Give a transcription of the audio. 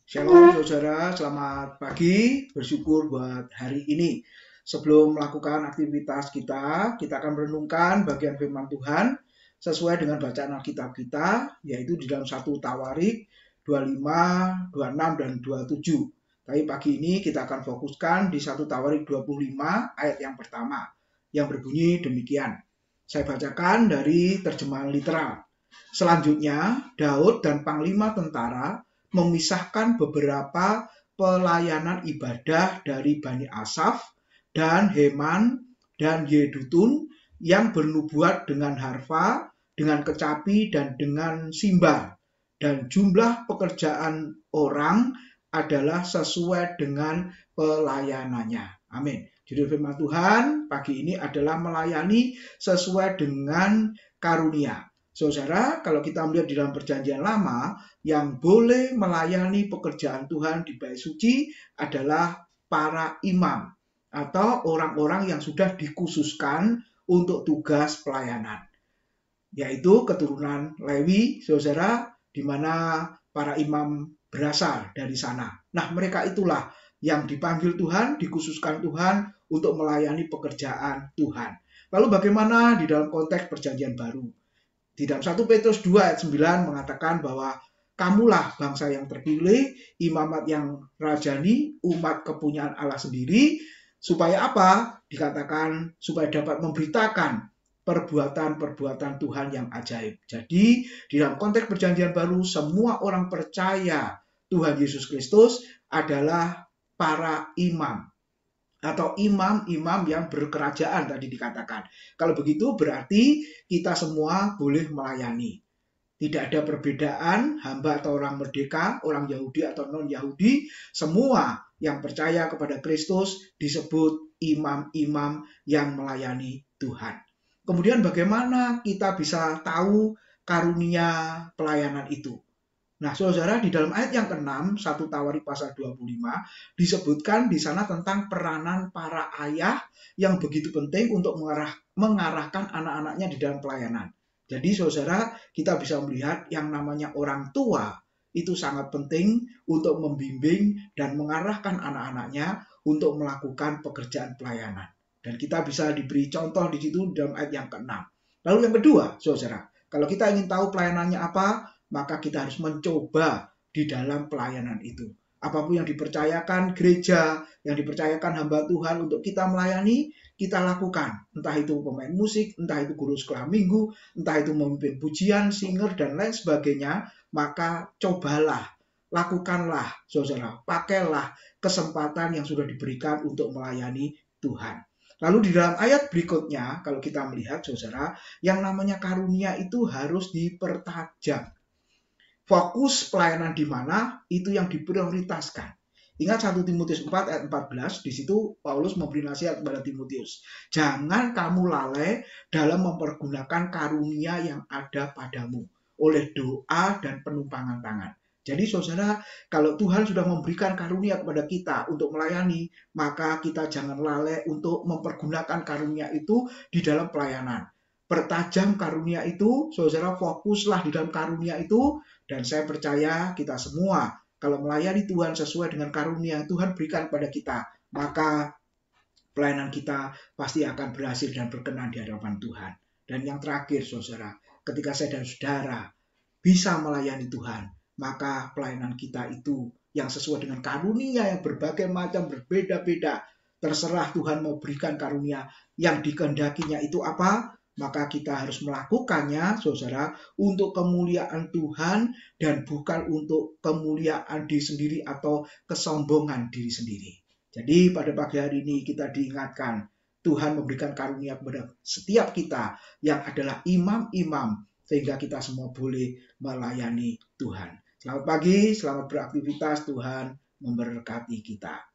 Shalom saudara, selamat pagi, bersyukur buat hari ini. Sebelum melakukan aktivitas kita akan merenungkan bagian firman Tuhan sesuai dengan bacaan Alkitab kita, yaitu di dalam 1 Tawarik 25, 26, dan 27. Tapi pagi ini kita akan fokuskan di 1 Tawarik 25 ayat yang pertama, yang berbunyi demikian. Saya bacakan dari terjemahan literal. Selanjutnya, Daud dan panglima tentara memisahkan beberapa pelayanan ibadah dari Bani Asaf dan Heman dan Yedutun yang bernubuat dengan harfa, dengan kecapi, dan dengan simbal. Dan jumlah pekerjaan orang adalah sesuai dengan pelayanannya. Amin. Judul firman Tuhan pagi ini adalah melayani sesuai dengan karunia. Saudara, kalau kita melihat di dalam perjanjian lama, yang boleh melayani pekerjaan Tuhan di bait suci adalah para imam atau orang-orang yang sudah dikhususkan untuk tugas pelayanan, yaitu keturunan Lewi, saudara, di mana para imam berasal dari sana. Nah, mereka itulah yang dipanggil Tuhan, dikhususkan Tuhan untuk melayani pekerjaan Tuhan. Lalu bagaimana di dalam konteks perjanjian baru? Di dalam 1 Petrus 2 ayat 9 mengatakan bahwa kamulah bangsa yang terpilih, imamat yang rajani, umat kepunyaan Allah sendiri, supaya apa? Dikatakan supaya dapat memberitakan perbuatan-perbuatan Tuhan yang ajaib. Jadi, di dalam konteks perjanjian baru, semua orang percaya Tuhan Yesus Kristus adalah para imam atau imam-imam yang berkerajaan tadi dikatakan. Kalau begitu berarti kita semua boleh melayani. Tidak ada perbedaan hamba atau orang merdeka, orang Yahudi atau non-Yahudi, semua yang percaya kepada Kristus disebut imam-imam yang melayani Tuhan. Kemudian bagaimana kita bisa tahu karunia pelayanan itu? Nah, saudara, di dalam ayat yang ke-6, 1 Tawarik pasal 25, disebutkan di sana tentang peranan para ayah yang begitu penting untuk mengarahkan anak-anaknya di dalam pelayanan. Jadi, saudara, kita bisa melihat yang namanya orang tua itu sangat penting untuk membimbing dan mengarahkan anak-anaknya untuk melakukan pekerjaan pelayanan. Dan kita bisa diberi contoh di situ dalam ayat yang ke-6. Lalu yang kedua, saudara, kalau kita ingin tahu pelayanannya apa, maka kita harus mencoba di dalam pelayanan itu. Apapun yang dipercayakan gereja, yang dipercayakan hamba Tuhan untuk kita melayani, kita lakukan. Entah itu pemain musik, entah itu guru sekolah minggu, entah itu memimpin pujian, singer, dan lain sebagainya, maka cobalah, lakukanlah, saudara, pakailah kesempatan yang sudah diberikan untuk melayani Tuhan. Lalu di dalam ayat berikutnya, kalau kita melihat, saudara, yang namanya karunia itu harus dipertajam. Fokus pelayanan di mana itu yang diprioritaskan. Ingat 1 Timotius 4 ayat 14, di situ Paulus memberi nasihat kepada Timotius. Jangan kamu lalai dalam mempergunakan karunia yang ada padamu oleh doa dan penumpangan tangan. Jadi saudara, kalau Tuhan sudah memberikan karunia kepada kita untuk melayani, maka kita jangan lalai untuk mempergunakan karunia itu di dalam pelayanan. Pertajam karunia itu, saudara, fokuslah di dalam karunia itu, dan saya percaya kita semua kalau melayani Tuhan sesuai dengan karunia yang Tuhan berikan pada kita, maka pelayanan kita pasti akan berhasil dan berkenan di hadapan Tuhan. Dan yang terakhir, saudara, ketika saya dan saudara bisa melayani Tuhan, maka pelayanan kita itu yang sesuai dengan karunia yang berbagai macam, berbeda-beda. Terserah Tuhan mau berikan karunia yang dikehendakinya itu apa, maka kita harus melakukannya, saudara, untuk kemuliaan Tuhan dan bukan untuk kemuliaan diri sendiri atau kesombongan diri sendiri. Jadi pada pagi hari ini kita diingatkan, Tuhan memberikan karunia kepada setiap kita yang adalah imam-imam, sehingga kita semua boleh melayani Tuhan. Selamat pagi, selamat beraktivitas, Tuhan memberkati kita.